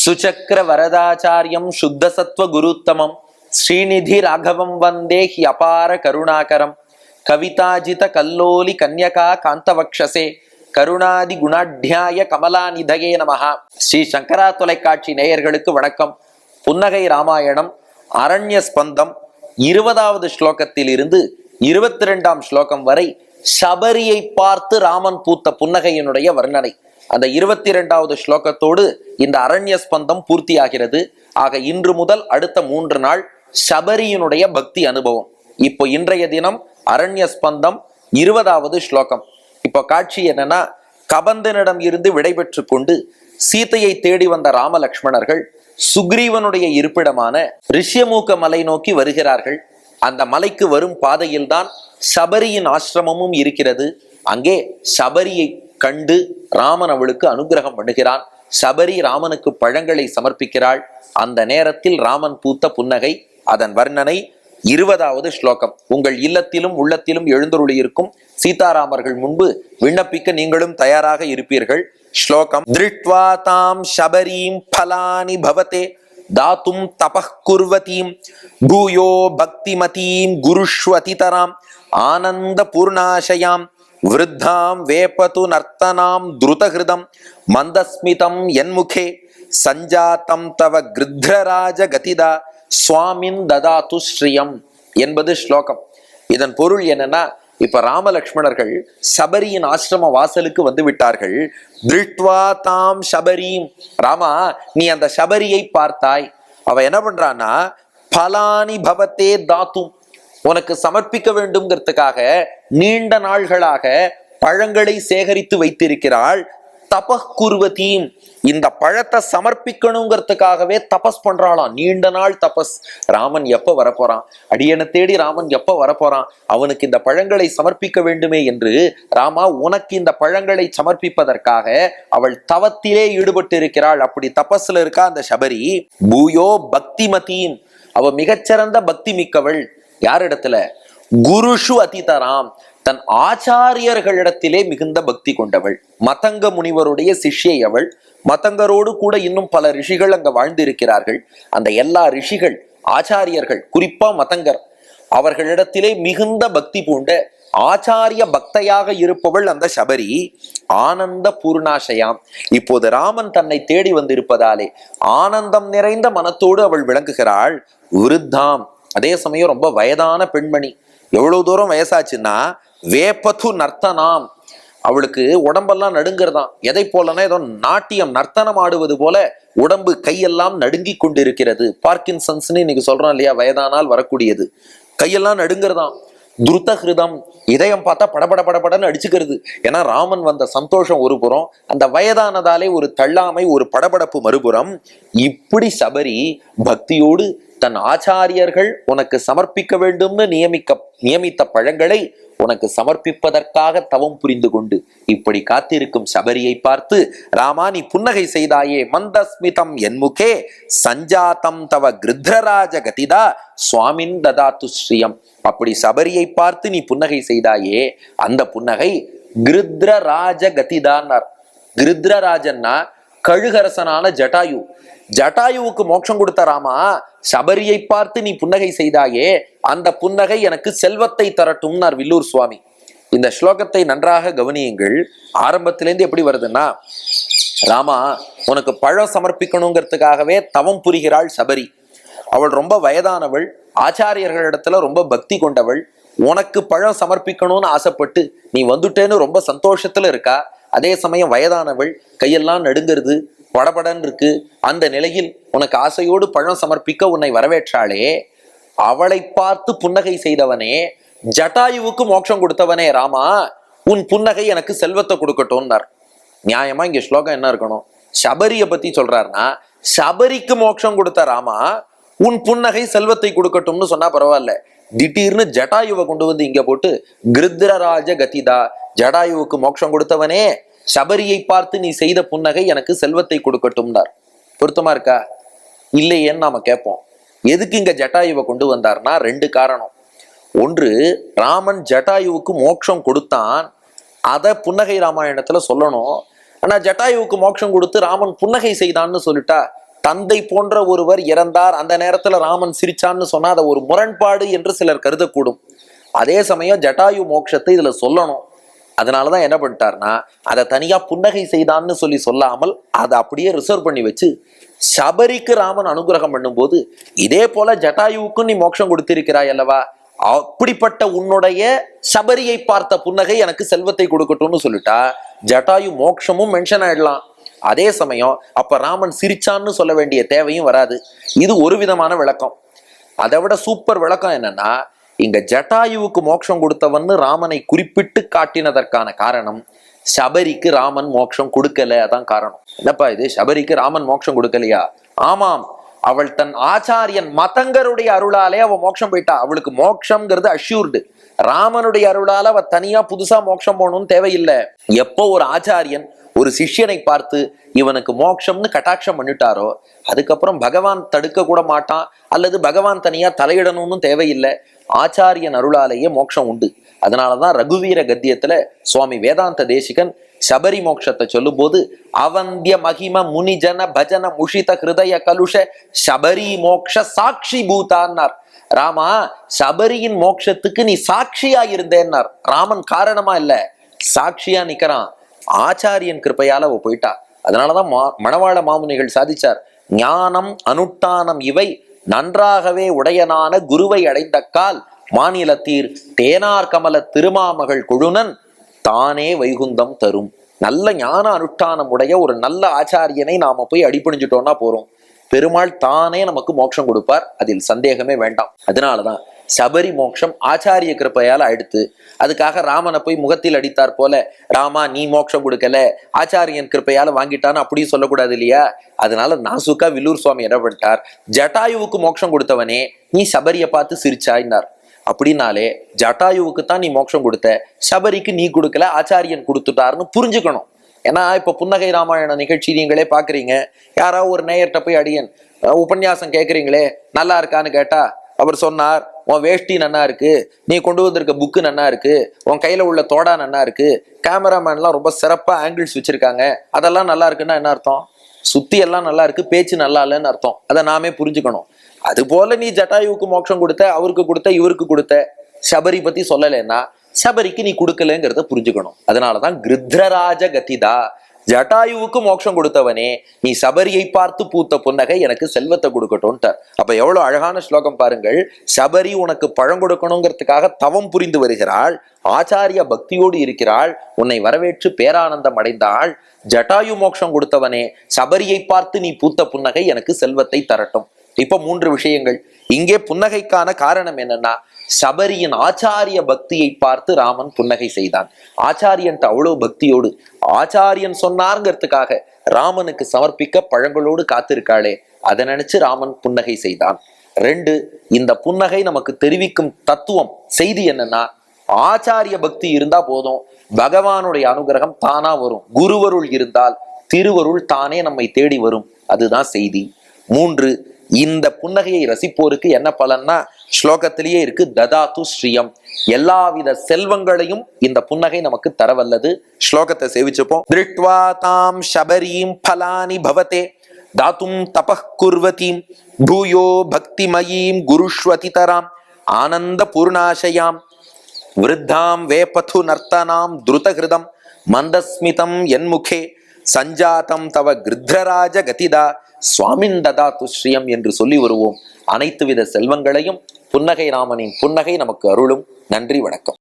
சுச்சக்கர வரதாச்சாரியம் சுத்த சத்வ குருத்தமம் ஸ்ரீநிதி ராகவம் வந்தே ஹி அபார கருணாகரம் கவிதாஜித கல்லோலி கன்யகா காந்தவக்ஷசே கருணாதி குணாட்யாய கமலாநிதயே நமஹா. ஸ்ரீ சங்கரா தொலைக்காட்சி நேயர்களுக்கு வணக்கம். புன்னகை ராமாயணம் அரண்ய ஸ்பந்தம் 20வது ஸ்லோகத்தில் இருந்து 22ஆம் ஸ்லோகம் வரை சபரியை பார்த்து ராமன் பூத்த புன்னகையினுடைய வர்ணனை. அந்த 22வது ஸ்லோகத்தோடு இந்த அரண்ய ஸ்பந்தம் பூர்த்தியாகிறது. ஆக இன்று முதல் அடுத்த 3 நாள் சபரியினுடைய பக்தி அனுபவம். இப்போ இன்றைய தினம் அரண்ய ஸ்பந்தம் 20வது ஸ்லோகம். இப்போ காட்சி என்னன்னா, கபந்தனிடம் இருந்து விடைபெற்று கொண்டு சீதையை தேடி வந்த ராமலக்ஷ்மணர்கள் சுக்ரீவனுடைய இருப்பிடமான ரிஷ்யமூக மலை நோக்கி வருகிறார்கள். அந்த மலைக்கு வரும் பாதையில் தான் சபரியின் ஆசிரமமும் இருக்கிறது. அங்கே சபரியை கண்டு ராமன் அவளுக்கு அனுகிரகம் பண்ணுகிறான். சபரி ராமனுக்கு பழங்களை சமர்ப்பிக்கிறாள். அந்த நேரத்தில் ராமன் பூத்த புன்னகை, அதன் வர்ணனை 20வது ஸ்லோகம். உங்கள் இல்லத்திலும் உள்ளத்திலும் எழுந்தருளி இருக்கும் சீதாராமர்கள் முன்பு விண்ணப்பிக்க நீங்களும் தயாராக இருப்பீர்கள். ஸ்லோகம். திருட்வா தாம் சபரீம் பலானி பவதே தாத்தும் தபः குர்வதீம் பூயோ பக்திமதீம் குருஷ்வதிதராம் ஆனந்த பூர்ணாசயாம் விருத்தாம் வேபது நர்த்தனாம் துருதஹிருதம் மந்தஸ்மிதம் என்முகே சஞ்சாத்தம் தவ கிருத்ரராஜ கதிதா சுவாமின் ததாத்து ஸ்ரீயம் என்பது ஸ்லோகம். இதன் பொருள் என்னன்னா, இப்ப ராமலக்ஷ்மணர்கள் சபரியின் ஆசிரம வாசலுக்கு வந்து விட்டார்கள். திருட்வா தாம் சபரீம், ராமா நீ அந்த சபரியை பார்த்தாய். அவ என்ன பண்றான்னா, பலானி பவத்தே தாத்தும், உனக்கு சமர்ப்பிக்க வேண்டும்ங்கிறதுக்காக நீண்ட நாள்களாக பழங்களை சேகரித்து வைத்திருக்கிறாள். தபஸ் குர்வதீம், இந்த பழத்தை சமர்ப்பிக்கணுங்கிறதுக்காகவே தபஸ் பண்றாளாம். நீண்ட நாள் தபஸ். ராமன் எப்ப வரப்போறான், அடியனை தேடி ராமன் எப்ப வரப்போறான், அவனுக்கு இந்த பழங்களை சமர்ப்பிக்க வேண்டுமே என்று ராமா உனக்கு இந்த பழங்களை சமர்ப்பிப்பதற்காக அவள் தவத்திலே ஈடுபட்டு இருக்கிறாள். அப்படி தபஸ்ல இருக்கா அந்த சபரி. பூயோ பக்திமதீம், அவ மிகச்சிறந்த பக்தி மிக்கவள். யாரிடத்துல? குருஷு அதிதராம், தன் ஆச்சாரியர்களிடத்திலே மிகுந்த பக்தி கொண்டவள். மதங்க முனிவருடைய சிஷ்யை அவள். மதங்கரோடு கூட இன்னும் பல ரிஷிகள் அங்க வாழ்ந்திருக்கிறார்கள். அந்த எல்லா ரிஷிகள், ஆச்சாரியர்கள், குறிப்பா மதங்கர், அவர்களிடத்திலே மிகுந்த பக்தி பூண்ட ஆச்சாரிய பக்தையாக இருப்பவள் அந்த சபரி. ஆனந்த பூர்ணாசயாம், இப்போது ராமன் தன்னை தேடி வந்திருப்பதாலே ஆனந்தம் நிறைந்த மனத்தோடு அவள் விளங்குகிறாள். விருத்தாம், அதே சமயம் ரொம்ப வயதான பெண்மணி. எவ்வளவு தூரம் வயசாச்சுன்னா, வேப்பது நர்த்தனாம், அவளுக்கு உடம்பெல்லாம் நடுங்கிறதாம். எதை போலனா ஏதோ நாட்டியம் நர்த்தனம் ஆடுவது போல உடம்பு கையெல்லாம் நடுங்கி கொண்டிருக்கிறது. பார்க்கின்சன்ஸ்ன்னு இன்னைக்கு சொல்றோம் இல்லையா, வயதானால் வரக்கூடியது. கையெல்லாம் நடுங்கிறதாம். துருதஹிருதம், இதயம் பார்த்தா படபட படபடன்னு அடிச்சுக்கிறது. ஏன்னா ராமன் வந்த சந்தோஷம் ஒரு புறம், அந்த வயதானதாலே ஒரு தள்ளாமை, ஒரு படபடப்பு மறுபுறம். இப்படி பக்தியோடு தன் ஆச்சாரியர்கள் உனக்கு சமர்ப்பிக்க வேண்டும்னு நியமித்த பழங்களை உனக்கு சமர்ப்பிப்பதற்காக தவம் புரிந்து கொண்டு இப்படி காத்திருக்கும் சபரியை பார்த்து, ராமா நீ புன்னகை செய்தாயே, மந்தஸ்மிதம் என்முகே சஞ்சாத்தம் தவ கிருத்ரராஜ கதிதா சுவாமின் ததாத்து ஸ்ரீயம். அப்படி சபரியை பார்த்து நீ புன்னகை செய்தாயே, அந்த புன்னகை கிருத்ரராஜ கதிதான்னார். கிருத்ரராஜன்னா கழுகரசனான ஜட்டாயு. ஜட்டாயுவுக்கு மோட்சம் கொடுத்த ராமா, சபரியை பார்த்து நீ புன்னகை செய்தாயே, அந்த புன்னகை எனக்கு செல்வத்தை தரட்டும்னார் வில்லூர் சுவாமி. இந்த ஸ்லோகத்தை நன்றாக கவனியுங்கள். ஆரம்பத்திலேருந்து எப்படி வருதுன்னா, ராமா உனக்கு பழம் சமர்ப்பிக்கணுங்கிறதுக்காகவே தவம் புரிகிறாள் சபரி. அவள் ரொம்ப வயதானவள், ஆச்சாரியர்களிடத்துல ரொம்ப பக்தி கொண்டவள். உனக்கு பழம் சமர்ப்பிக்கணும்னு ஆசைப்பட்டு நீ வந்துட்டேன்னு ரொம்ப சந்தோஷத்துல இருக்கா. அதே சமயம் வயதானவள், கையெல்லாம் நடுங்கிறது, படபடன் இருக்கு. அந்த நிலையில் உனக்கு ஆசையோடு பழம் சமர்ப்பிக்க உன்னை வரவேற்றாளே, அவளை பார்த்து புன்னகை செய்தவனே, ஜட்டாயுவுக்கு மோட்சம் கொடுத்தவனே, ராமா உன் புன்னகை எனக்கு செல்வத்தை கொடுக்கட்டும்னார். நியாயமா இங்க ஸ்லோகம் என்ன இருக்கணும்? சபரியை பத்தி சொல்றாருன்னா, சபரிக்கு மோட்சம் கொடுத்த ராமா உன் புன்னகை செல்வத்தை கொடுக்கட்டும்னு சொன்னா பரவாயில்ல. திடீர்னு ஜட்டாயுவை கொண்டு வந்து இங்க போட்டு கிருத்ரராஜ கதிதா, ஜடாயுவுக்கு மோட்சம் கொடுத்தவனே, சபரியை பார்த்து நீ செய்த புன்னகை எனக்கு செல்வத்தை கொடுக்கட்டும்னார். பொருத்தமா இருக்கா? இல்லையேன்னு நாம கேட்போம். எதுக்கு இங்க ஜட்டாயுவை கொண்டு வந்தார்னா 2 காரணம். ஒன்று, ராமன் ஜட்டாயுவுக்கு மோட்சம் கொடுத்தான், அதை புன்னகை ராமாயணத்துல சொல்லணும். ஆனா ஜட்டாயுவுக்கு மோட்சம் கொடுத்து ராமன் புன்னகை செய்தான்னு சொல்லிட்டா தந்தை போன்ற ஒருவர் இறந்தார், அந்த நேரத்துல ராமன் சிரிச்சான்னு சொன்னா அதை ஒரு முரண்பாடு என்று சிலர் கருதக்கூடும். அதே சமயம் ஜட்டாயு மோட்சத்தை இதுல சொல்லணும். அதனாலதான் என்ன பண்ணிட்டார்னா, அதை தனியா புன்னகை செய்தான்னு சொல்லி சொல்லாமல் அதை அப்படியே ரிசர்வ் பண்ணி வச்சு சபரிக்கு ராமன் அனுகிரகம் பண்ணும்போது இதே போல ஜட்டாயுவுக்கும் நீ மோட்சம் கொடுத்திருக்கிறாய் அல்லவா, அப்படிப்பட்ட உன்னுடைய சபரியை பார்த்த புன்னகை எனக்கு செல்வத்தை கொடுக்கட்டும்னு சொல்லிட்டா ஜட்டாயு மோட்சமும் மென்ஷன் ஆயிடலாம். அதே சமயம் அப்ப ராமன் சிரிச்சான்னு சொல்ல வேண்டிய தேவையும் வராது. இது ஒரு விதமான விளக்கம். அதை விட சூப்பர் விளக்கம் என்னன்னா, இங்க ஜட்டாயுவுக்கு மோட்சம் கொடுத்தவன்னு ராமனை குறிப்பிட்டு காட்டினதற்கான காரணம் சபரிக்கு ராமன் மோட்சம் கொடுக்கல. அதான் காரணம். என்னப்பா இது, சபரிக்கு ராமன் மோட்சம் கொடுக்கலையா? ஆமாம், அவள் தன் ஆச்சாரியன் மதங்கருடைய அருளாலே அவ மோட்சம் போயிட்டா. அவளுக்கு மோட்சம்ங்கிறது அஷ்யூர்டு. ராமனுடைய அருளால அவ தனியா புதுசா மோட்சம் போகணும்னு தேவையில்லை. எப்போ ஒரு ஆச்சாரியன் ஒரு சிஷ்யனை பார்த்து இவனுக்கு மோட்சம்னு கட்டாட்சம் பண்ணிட்டாரோ அதுக்கப்புறம் பகவான் தடுக்க கூட மாட்டான், அல்லது பகவான் தனியா தலையிடணும்னு தேவையில்லை. ஆச்சாரியன் அருளாலேயே மோட்சம் உண்டு. அதனாலதான் ரகுவீர கத்தியத்துல சுவாமி வேதாந்த தேசிகன் சபரி மோட்சத்தை சொல்லும் போது அவந்திய மகிம முனிஜன பஜன முஷித ஹிருதய கலுஷ சபரி மோக்ஷ சாட்சி பூதான்னார். ராமா, சபரியின் மோட்சத்துக்கு நீ சாட்சியா இருந்தேன்னார். ராமன் காரணமா இல்ல, சாட்சியா நிக்கிறான். ஆச்சாரியன் கிருப்பையால அவ போயிட்டா. அதனாலதான் மணவாள மாமுனிகள் சாதிச்சார், ஞானம் அனுட்டானம் இவை நன்றாகவே உடையனான குருவை அடைந்த கால் மாநிலத்தீர் தேனார் கமல திருமாமகள் குழுனன் தானே வைகுந்தம் தரும். நல்ல ஞான அனுஷ்டானம் உடைய ஒரு நல்ல ஆச்சாரியனை நாம போய் அடிபணிஞ்சிட்டோம்னா போறோம், பெருமாள் தானே நமக்கு மோட்சம் கொடுப்பார். அதில் சந்தேகமே வேண்டாம். அதனாலதான் சபரி மோட்சம் ஆச்சாரிய கிருப்பையால அடுத்து. அதுக்காக ராமனை போய் முகத்தில் அடித்தார் போல, ராமா நீ மோட்சம் கொடுக்கல ஆச்சாரியன் கிருப்பையால வாங்கிட்டான்னு அப்படியும் சொல்லக்கூடாது இல்லையா? அதனால நாசுக்கா வில்லூர் சுவாமி என்ன பண்ணிட்டார், ஜட்டாயுவுக்கு மோட்சம் கொடுத்தவனே நீ சபரியை பார்த்து சிரிச்சாயினார். அப்படின்னாலே ஜட்டாயுவுக்கு தான் நீ மோட்சம் கொடுத்த, சபரிக்கு நீ கொடுக்கல, ஆச்சாரியன் கொடுத்துட்டாருன்னு புரிஞ்சுக்கணும். ஏன்னா இப்ப புன்னகை ராமாயண நிகழ்ச்சி நீங்களே பாக்குறீங்க. யாராவது ஒரு நேயர்கிட்ட போய் அடியன் உபன்யாசம் கேட்குறீங்களே நல்லா இருக்கான்னு கேட்டா அவர் சொன்னார், உன் வேஷ்டி நன்னா இருக்கு, நீ கொண்டு வந்திருக்க புக்கு நன்னா இருக்கு, உன் கையில உள்ள தோடா நன்னா இருக்கு, கேமராமேன்லாம் ரொம்ப சிறப்பா ஆங்கிள்ஸ் வச்சிருக்காங்க, அதெல்லாம் நல்லா இருக்குன்னா என்ன அர்த்தம்? சுத்தி எல்லாம் நல்லா இருக்கு, பேச்சு நல்லா இல்லைன்னு அர்த்தம். அதை நாமே புரிஞ்சுக்கணும். அது போல நீ ஜட்டாயுவுக்கு மோட்சம் கொடுத்த, அவருக்கு கொடுத்த, இவருக்கு கொடுத்த, சபரி பத்தி சொல்லலைன்னா சபரிக்கு நீ கொடுக்கலங்கிறத புரிஞ்சுக்கணும். அதனாலதான் கிருத்ரராஜ கதிதா, ஜட்டாயுவுக்கு மோட்சம் கொடுத்தவனே நீ சபரியை பார்த்து பூத்த புன்னகை எனக்கு செல்வத்தை கொடுக்கட்டும்ட்ட. அப்ப எவ்வளவு அழகான ஸ்லோகம் பாருங்கள். சபரி உனக்கு பழம் கொடுக்கணுங்கிறதுக்காக தவம் புரிந்து வருகிறாள், ஆச்சாரிய பக்தியோடு இருக்கிறாள், உன்னை வரவேற்று பேரானந்தம் அடைந்தாள். ஜட்டாயு மோட்சம் கொடுத்தவனே சபரியை பார்த்து நீ பூத்த புன்னகை எனக்கு செல்வத்தை தரட்டும். இப்ப 3 விஷயங்கள். இங்கே புன்னகைக்கான காரணம் என்னன்னா, சபரியின் ஆச்சாரிய பக்தியை பார்த்து ராமன் புன்னகை செய்தான். ஆச்சாரியன் அவ்வளவு பக்தியோடு ஆச்சாரியன் சொன்னார்ங்கிறதுக்காக ராமனுக்கு சமர்ப்பிக்க பழங்களோடு காத்திருக்காளே, அதை நினைச்சு ராமன் புன்னகை செய்தான். 2, இந்த புன்னகை நமக்கு தெரிவிக்கும் தத்துவம் செய்தி என்னன்னா, ஆச்சாரிய பக்தி இருந்தா போதும், பகவானுடைய அனுகிரகம் தானா வரும். குருவருள் இருந்தால் திருவருள் தானே நம்மை தேடி வரும். அதுதான் செய்தி. 3, இந்த புன்னகையை ரசிப்போருக்கு என்ன பலன்னா, ஸ்லோகத்திலேயே இருக்கு, ததாது ஸ்ரீயம், எல்லாவித செல்வங்களையும் இந்த புன்னகை நமக்கு தரவல்லது. ஸ்லோகத்தை சேவிச்சுப்போம். திருட்வா தாம் ஷபரீம் பலானி பவதே தாத்தும் தபஹ் குர்வதீம் பூயோ பக்திமயீம் குருஷ்வதி தராம் ஆனந்த பூர்ணாசயாம் விருத்தாம் வேபது நர்த்தனாம் திருதகிருதம் மந்தஸ்மிதம் என்முகே சஞ்சாதம் தவ கிருத்ரராஜ கதிதா சுவாமின் ததாது ஸ்ரீயம் என்று சொல்லி வருவோம். அனைத்து வித செல்வங்களையும் புன்னகை ராமனின் புன்னகை நமக்கு அருளும். நன்றி, வணக்கம்.